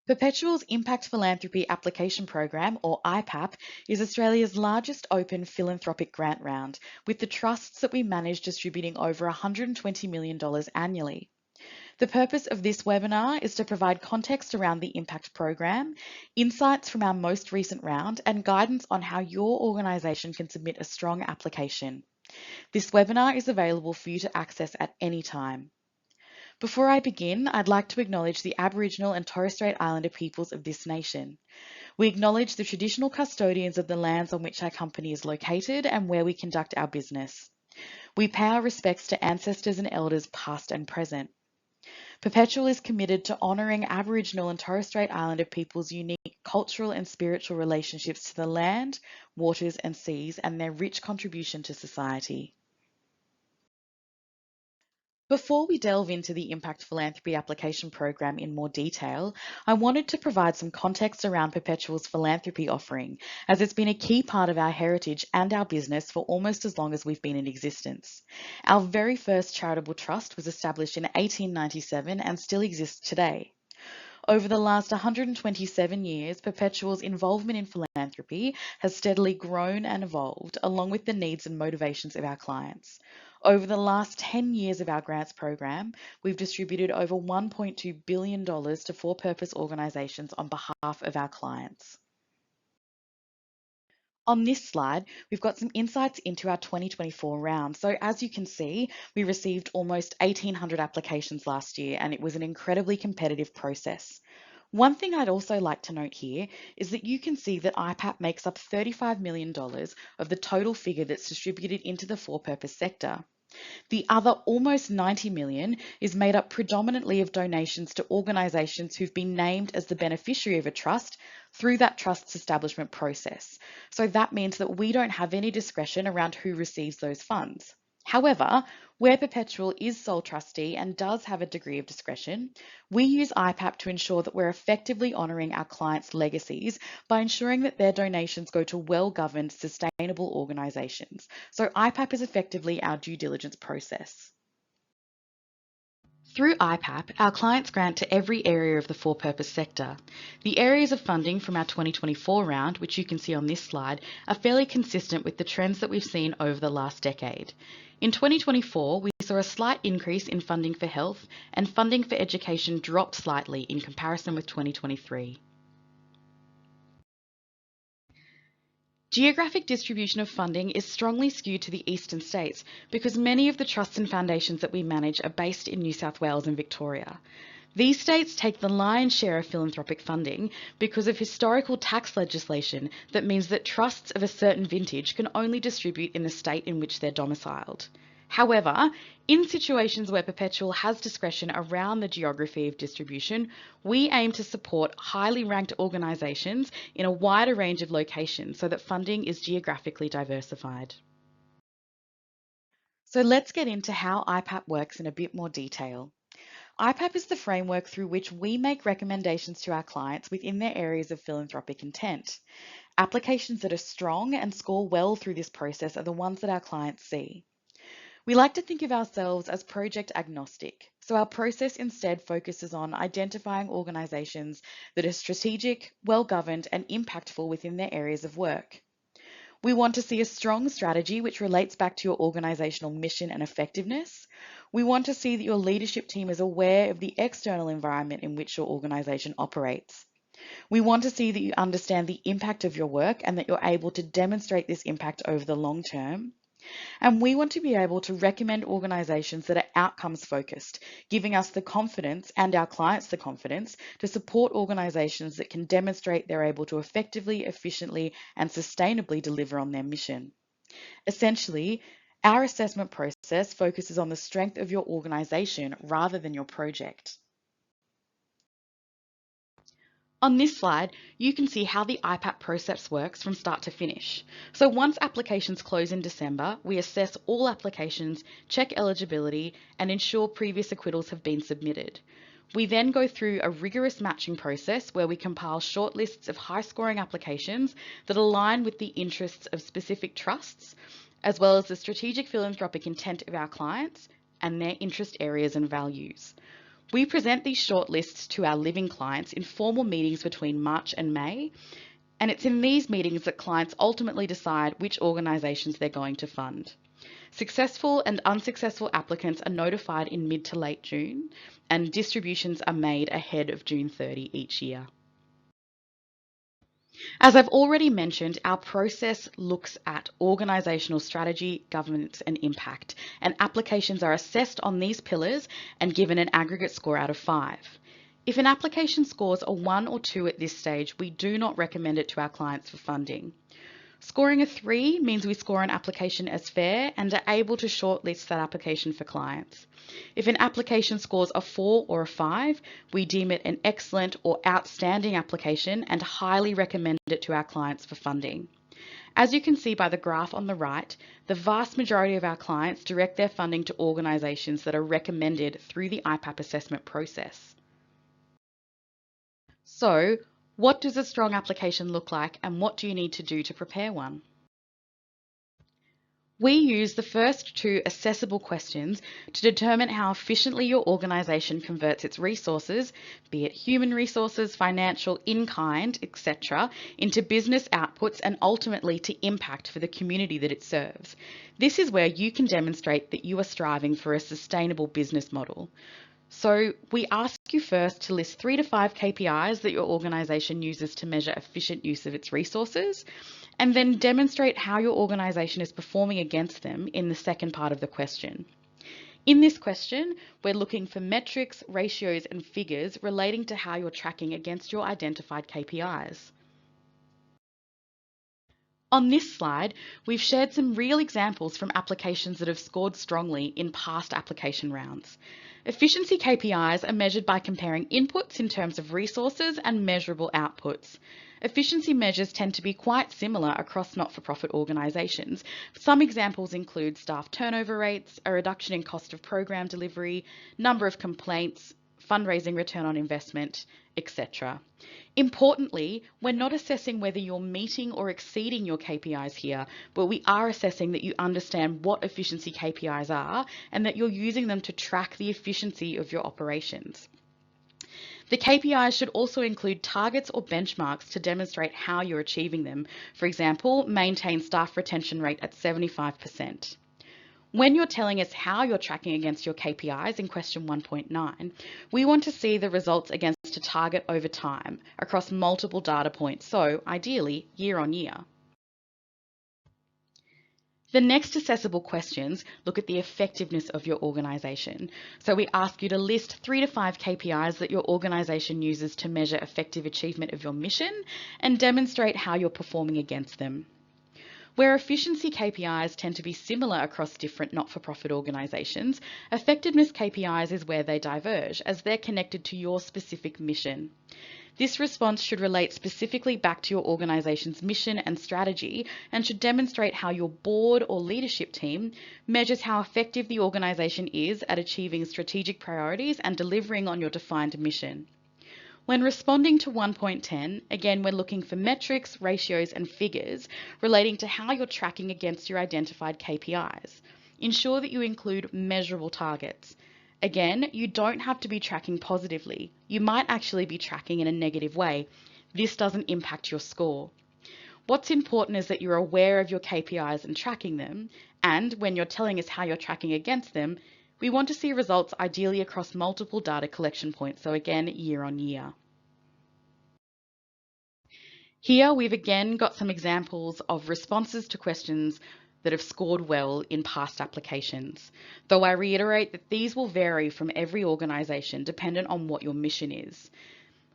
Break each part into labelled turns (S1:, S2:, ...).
S1: Perpetual's Impact Philanthropy Application Program, or IPAP, is Australia's largest open philanthropic grant round, with the trusts that we manage distributing over $120 million annually. The purpose of this webinar is to provide context around the Impact Program, insights from our most recent round, and guidance on how your organisation can submit a strong application. This webinar is available for you to access at any time. Before I begin, I'd like to acknowledge the Aboriginal and Torres Strait Islander peoples of this nation. We acknowledge the traditional custodians of the lands on which our company is located and where we conduct our business. We pay our respects to ancestors and elders past and present. Perpetual is committed to honouring Aboriginal and Torres Strait Islander people's unique cultural and spiritual relationships to the land, waters and seas and their rich contribution to society. Before we delve into the Impact Philanthropy Application Program in more detail, I wanted to provide some context around Perpetual's philanthropy offering, as it's been a key part of our heritage and our business for almost as long as we've been in existence. Our very first charitable trust was established in 1897 and still exists today. Over the last 127 years, Perpetual's involvement in philanthropy has steadily grown and evolved, along with the needs and motivations of our clients. Over the last 10 years of our grants program, we've distributed over $1.2 billion to for-purpose organisations on behalf of our clients. On this slide, we've got some insights into our 2024 round. So as you can see, we received almost 1,800 applications last year, and it was an incredibly competitive process. One thing I'd also like to note here is that you can see that IPAP makes up $35 million of the total figure that's distributed into the for-purpose sector. The other almost 90 million is made up predominantly of donations to organisations who've been named as the beneficiary of a trust through that trust's establishment process. So that means that we don't have any discretion around who receives those funds. However, where Perpetual is sole trustee and does have a degree of discretion, we use IPAP to ensure that we're effectively honouring our clients' legacies by ensuring that their donations go to well-governed, sustainable organisations. So IPAP is effectively our due diligence process. Through IPAP, our clients grant to every area of the for-purpose sector. The areas of funding from our 2024 round, which you can see on this slide, are fairly consistent with the trends that we've seen over the last decade. In 2024, we saw a slight increase in funding for health, and funding for education dropped slightly in comparison with 2023. Geographic distribution of funding is strongly skewed to the eastern states because many of the trusts and foundations that we manage are based in New South Wales and Victoria. These states take the lion's share of philanthropic funding because of historical tax legislation that means that trusts of a certain vintage can only distribute in the state in which they're domiciled. However, in situations where Perpetual has discretion around the geography of distribution, we aim to support highly ranked organisations in a wider range of locations so that funding is geographically diversified. So let's get into how IPAP works in a bit more detail. IPAP is the framework through which we make recommendations to our clients within their areas of philanthropic intent. Applications that are strong and score well through this process are the ones that our clients see. We like to think of ourselves as project agnostic, so our process instead focuses on identifying organisations that are strategic, well-governed and impactful within their areas of work. We want to see a strong strategy which relates back to your organisational mission and effectiveness. We want to see that your leadership team is aware of the external environment in which your organisation operates. We want to see that you understand the impact of your work and that you're able to demonstrate this impact over the long term. And we want to be able to recommend organisations that are outcomes focused, giving us the confidence and our clients the confidence to support organisations that can demonstrate they're able to effectively, efficiently and sustainably deliver on their mission. Essentially, our assessment process focuses on the strength of your organisation rather than your project. On this slide, you can see how the IPAP process works from start to finish. So once applications close in December, we assess all applications, check eligibility, and ensure previous acquittals have been submitted. We then go through a rigorous matching process where we compile shortlists of high-scoring applications that align with the interests of specific trusts, as well as the strategic philanthropic intent of our clients and their interest areas and values. We present these shortlists to our living clients in formal meetings between March and May, and it's in these meetings that clients ultimately decide which organisations they're going to fund. Successful and unsuccessful applicants are notified in mid to late June, and distributions are made ahead of June 30 each year. As I've already mentioned, our process looks at organisational strategy, governance and impact, and applications are assessed on these pillars and given an aggregate score out of 5. If an application scores a 1 or 2 at this stage, we do not recommend it to our clients for funding. Scoring a 3 means we score an application as fair and are able to shortlist that application for clients. If an application scores a 4 or a 5, we deem it an excellent or outstanding application and highly recommend it to our clients for funding. As you can see by the graph on the right, the vast majority of our clients direct their funding to organisations that are recommended through the IPAP assessment process. So, what does a strong application look like and what do you need to do to prepare one? We use the first 2 accessible questions to determine how efficiently your organisation converts its resources, be it human resources, financial, in-kind, etc., into business outputs and ultimately to impact for the community that it serves. This is where you can demonstrate that you are striving for a sustainable business model. So we ask you first to list 3 to 5 KPIs that your organisation uses to measure efficient use of its resources, and then demonstrate how your organisation is performing against them in the second part of the question. In this question, we're looking for metrics, ratios and figures relating to how you're tracking against your identified KPIs. On this slide, we've shared some real examples from applications that have scored strongly in past application rounds. Efficiency KPIs are measured by comparing inputs in terms of resources and measurable outputs. Efficiency measures tend to be quite similar across not-for-profit organisations. Some examples include staff turnover rates, a reduction in cost of program delivery, number of complaints, fundraising return on investment, etc. Importantly, we're not assessing whether you're meeting or exceeding your KPIs here, but we are assessing that you understand what efficiency KPIs are and that you're using them to track the efficiency of your operations. The KPIs should also include targets or benchmarks to demonstrate how you're achieving them. For example, maintain staff retention rate at 75%. When you're telling us how you're tracking against your KPIs in question 1.9, we want to see the results against a target over time across multiple data points, so ideally year on year. The next accessible questions look at the effectiveness of your organisation. So we ask you to list 3 to 5 KPIs that your organisation uses to measure effective achievement of your mission and demonstrate how you're performing against them. Where efficiency KPIs tend to be similar across different not-for-profit organisations, effectiveness KPIs is where they diverge, as they're connected to your specific mission. This response should relate specifically back to your organisation's mission and strategy and should demonstrate how your board or leadership team measures how effective the organisation is at achieving strategic priorities and delivering on your defined mission. When responding to 1.10, again, we're looking for metrics, ratios, and figures relating to how you're tracking against your identified KPIs. Ensure that you include measurable targets. Again, you don't have to be tracking positively. You might actually be tracking in a negative way. This doesn't impact your score. What's important is that you're aware of your KPIs and tracking them, and when you're telling us how you're tracking against them, we want to see results ideally across multiple data collection points, so again, year on year. Here we've again got some examples of responses to questions that have scored well in past applications, though I reiterate that these will vary from every organisation dependent on what your mission is.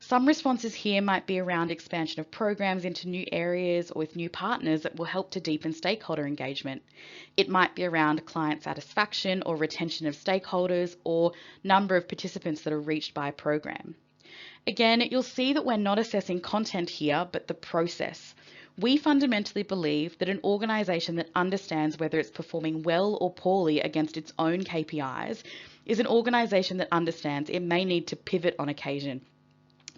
S1: Some responses here might be around expansion of programs into new areas or with new partners that will help to deepen stakeholder engagement. It might be around client satisfaction or retention of stakeholders or number of participants that are reached by a program. Again, you'll see that we're not assessing content here, but the process. We fundamentally believe that an organisation that understands whether it's performing well or poorly against its own KPIs is an organisation that understands it may need to pivot on occasion,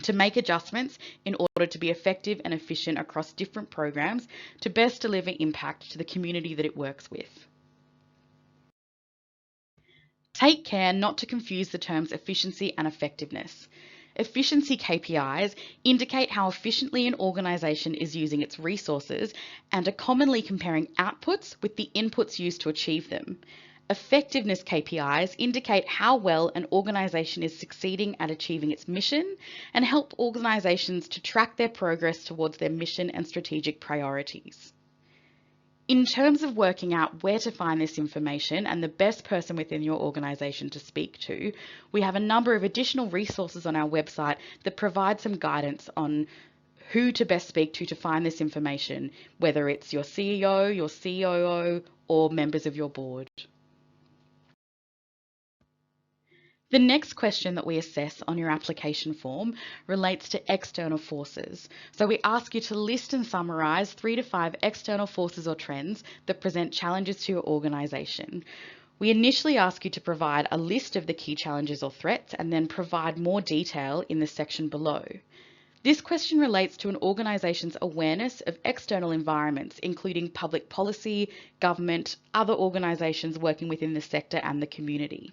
S1: to make adjustments in order to be effective and efficient across different programs to best deliver impact to the community that it works with. Take care not to confuse the terms efficiency and effectiveness. Efficiency KPIs indicate how efficiently an organisation is using its resources and are commonly comparing outputs with the inputs used to achieve them. Effectiveness KPIs indicate how well an organisation is succeeding at achieving its mission and help organisations to track their progress towards their mission and strategic priorities. In terms of working out where to find this information and the best person within your organisation to speak to, we have a number of additional resources on our website that provide some guidance on who to best speak to find this information, whether it's your CEO, your COO, or members of your board. The next question that we assess on your application form relates to external forces. So we ask you to list and summarise 3 to 5 external forces or trends that present challenges to your organisation. We initially ask you to provide a list of the key challenges or threats and then provide more detail in the section below. This question relates to an organisation's awareness of external environments, including public policy, government, other organisations working within the sector and the community.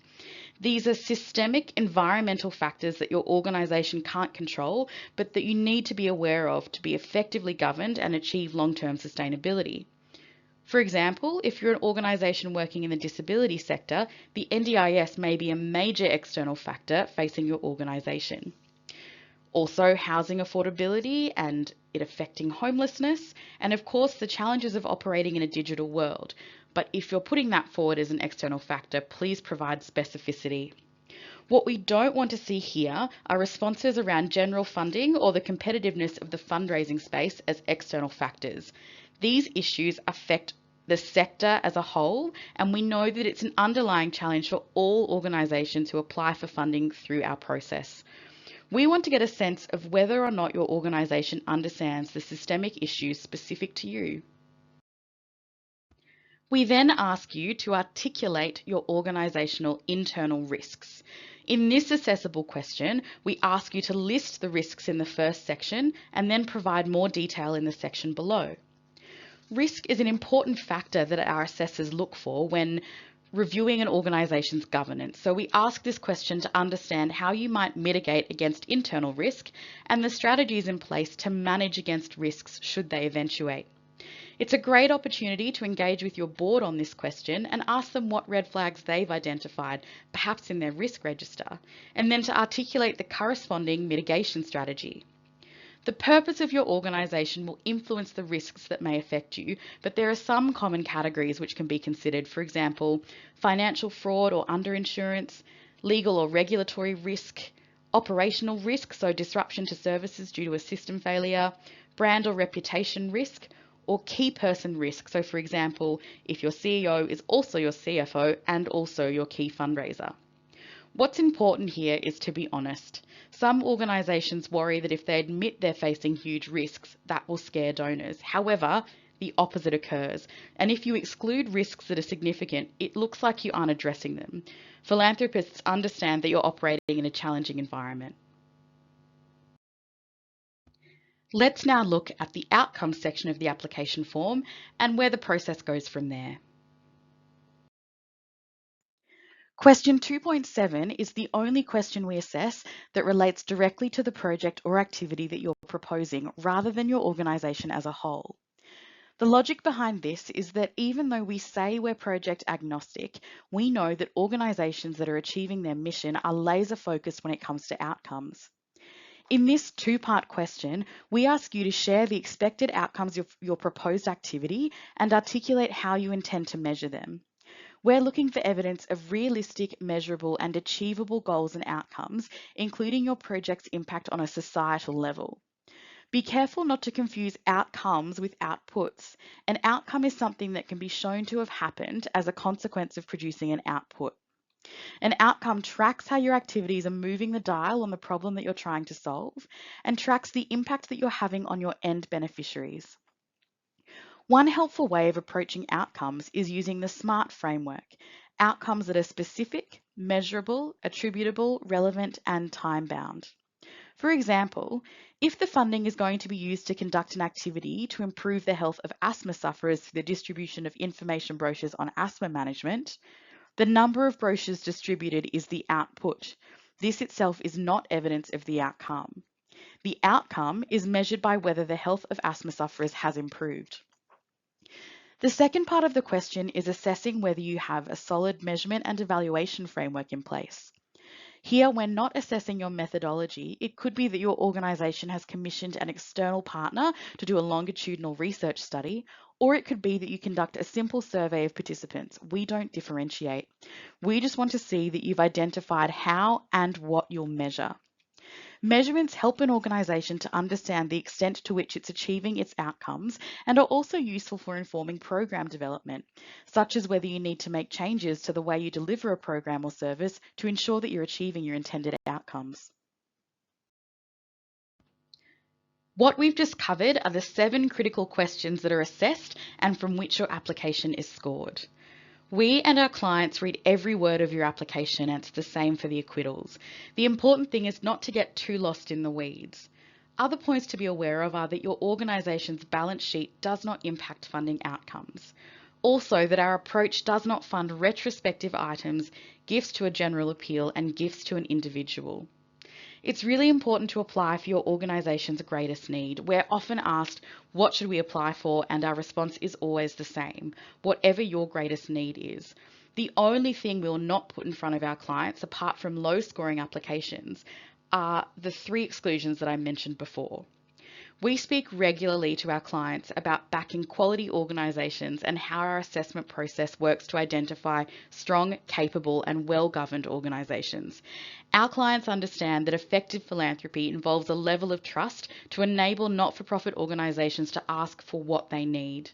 S1: These are systemic environmental factors that your organisation can't control, but that you need to be aware of to be effectively governed and achieve long-term sustainability. For example, if you're an organisation working in the disability sector, the NDIS may be a major external factor facing your organisation. Also, housing affordability and it affecting homelessness, and of course the challenges of operating in a digital world. But if you're putting that forward as an external factor, please provide specificity. What we don't want to see here are responses around general funding or the competitiveness of the fundraising space as external factors. These issues affect the sector as a whole, and we know that it's an underlying challenge for all organisations who apply for funding through our process. We want to get a sense of whether or not your organisation understands the systemic issues specific to you. We then ask you to articulate your organisational internal risks. In this assessable question, we ask you to list the risks in the first section and then provide more detail in the section below. Risk is an important factor that our assessors look for when reviewing an organisation's governance. So we ask this question to understand how you might mitigate against internal risk and the strategies in place to manage against risks should they eventuate. It's a great opportunity to engage with your board on this question and ask them what red flags they've identified, perhaps in their risk register, and then to articulate the corresponding mitigation strategy. The purpose of your organisation will influence the risks that may affect you, but there are some common categories which can be considered. For example, financial fraud or underinsurance, legal or regulatory risk, operational risk, so disruption to services due to a system failure, brand or reputation risk, or key person risk. So for example, if your CEO is also your CFO and also your key fundraiser. What's important here is to be honest. Some organisations worry that if they admit they're facing huge risks, that will scare donors. However, the opposite occurs. And if you exclude risks that are significant, it looks like you aren't addressing them. Philanthropists understand that you're operating in a challenging environment. Let's now look at the outcomes section of the application form and where the process goes from there. Question 2.7 is the only question we assess that relates directly to the project or activity that you're proposing rather than your organisation as a whole. The logic behind this is that even though we say we're project agnostic, we know that organisations that are achieving their mission are laser focused when it comes to outcomes. In this two-part question, we ask you to share the expected outcomes of your proposed activity and articulate how you intend to measure them. We're looking for evidence of realistic, measurable and achievable goals and outcomes, including your project's impact on a societal level. Be careful not to confuse outcomes with outputs. An outcome is something that can be shown to have happened as a consequence of producing an output. An outcome tracks how your activities are moving the dial on the problem that you're trying to solve and tracks the impact that you're having on your end beneficiaries. One helpful way of approaching outcomes is using the SMART framework, outcomes that are specific, measurable, attributable, relevant, and time-bound. For example, if the funding is going to be used to conduct an activity to improve the health of asthma sufferers through the distribution of information brochures on asthma management, The number of brochures distributed is the output. This itself is not evidence of the outcome. The outcome is measured by whether the health of asthma sufferers has improved. The second part of the question is assessing whether you have a solid measurement and evaluation framework in place. Here, we're not assessing your methodology. It could be that your organisation has commissioned an external partner to do a longitudinal research study, or it could be that you conduct a simple survey of participants. We don't differentiate. We just want to see that you've identified how and what you'll measure. Measurements help an organisation to understand the extent to which it's achieving its outcomes and are also useful for informing program development, such as whether you need to make changes to the way you deliver a program or service to ensure that you're achieving your intended outcomes. What we've just covered are the 7 critical questions that are assessed and from which your application is scored. We and our clients read every word of your application, and it's the same for the acquittals. The important thing is not to get too lost in the weeds. Other points to be aware of are that your organisation's balance sheet does not impact funding outcomes. Also, that our approach does not fund retrospective items, gifts to a general appeal, and gifts to an individual. It's really important to apply for your organisation's greatest need. We're often asked, what should we apply for? And our response is always the same, whatever your greatest need is. The only thing we'll not put in front of our clients, apart from low scoring applications, are the 3 exclusions that I mentioned before. We speak regularly to our clients about backing quality organisations and how our assessment process works to identify strong, capable and well-governed organisations. Our clients understand that effective philanthropy involves a level of trust to enable not-for-profit organisations to ask for what they need.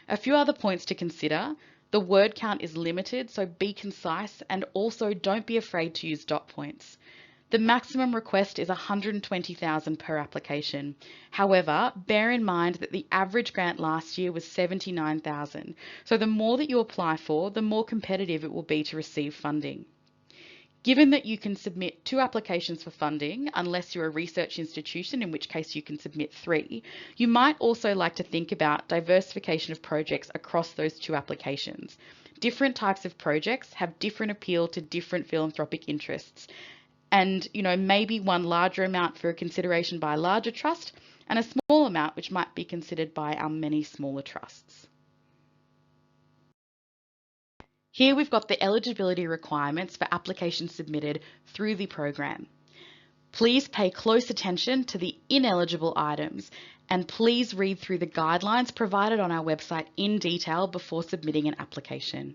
S1: A few other points to consider. The word count is limited, so be concise, and also don't be afraid to use dot points. The maximum request is $120,000 per application. However, bear in mind that the average grant last year was $79,000. So the more that you apply for, the more competitive it will be to receive funding. Given that you can submit 2 applications for funding, unless you're a research institution, in which case you can submit 3, you might also like to think about diversification of projects across those 2 applications. Different types of projects have different appeal to different philanthropic interests. And, maybe one larger amount for a consideration by a larger trust and a small amount which might be considered by our many smaller trusts. Here we've got the eligibility requirements for applications submitted through the program. Please pay close attention to the ineligible items and please read through the guidelines provided on our website in detail before submitting an application.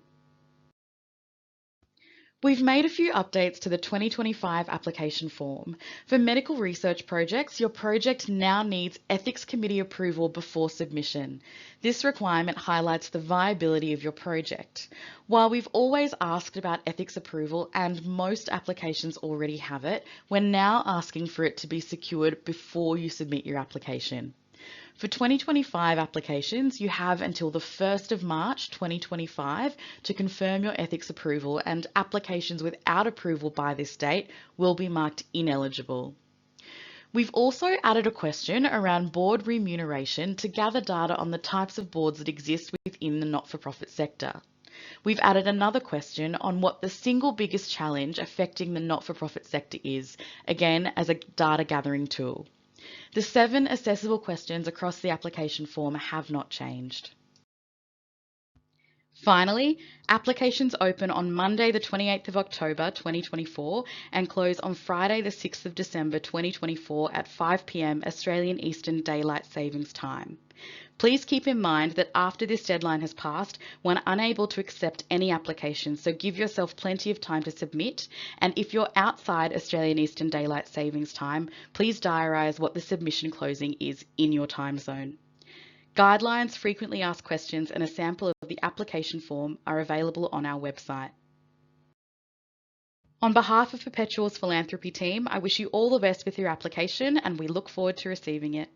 S1: We've made a few updates to the 2025 application form. For medical research projects, your project now needs Ethics Committee approval before submission. This requirement highlights the viability of your project. While we've always asked about ethics approval and most applications already have it, we're now asking for it to be secured before you submit your application. For 2025 applications, you have until the 1st of March 2025 to confirm your ethics approval, and applications without approval by this date will be marked ineligible. We've also added a question around board remuneration to gather data on the types of boards that exist within the not-for-profit sector. We've added another question on what the single biggest challenge affecting the not-for-profit sector is, again as a data gathering tool. The 7 accessible questions across the application form have not changed. Finally, applications open on Monday the 28th of October 2024 and close on Friday the 6th of December 2024 at 5 p.m. Australian Eastern Daylight Savings Time. Please keep in mind that after this deadline has passed, we're unable to accept any applications, so give yourself plenty of time to submit. And if you're outside Australian Eastern Daylight Savings Time, please diarise what the submission closing is in your time zone. Guidelines, frequently asked questions, and a sample of the application form are available on our website. On behalf of Perpetual's philanthropy team, I wish you all the best with your application and we look forward to receiving it.